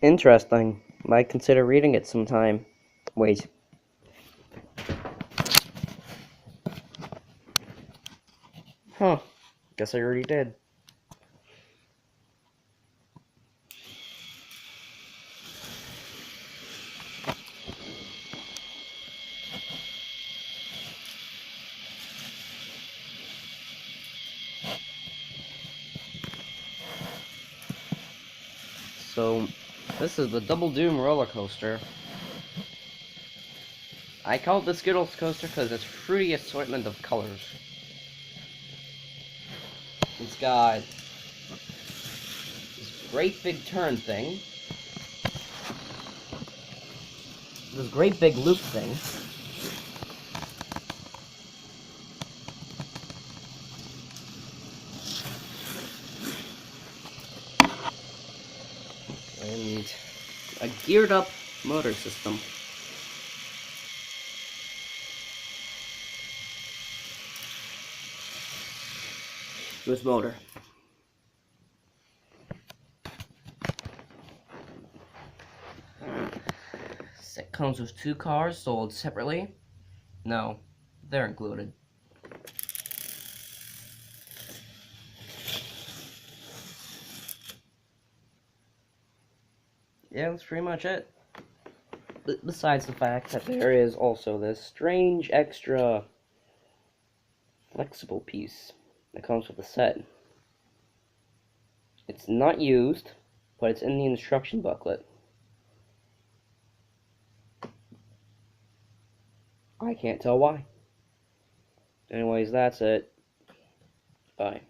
Interesting. Might consider reading it sometime. Wait. Huh. Guess I already did. So, this is the Double Doom roller coaster. I call it the Skittles coaster because it's fruity assortment of colors. It's got this great big turn thing, this great big loop thing, and a geared up motor system. This motor. It comes with 2 cars sold separately. No, they're included. Yeah, that's pretty much it. Besides the fact that there is also this strange extra flexible piece that comes with the set. It's not used, but it's in the instruction booklet. I can't tell why. Anyways, that's it. Bye.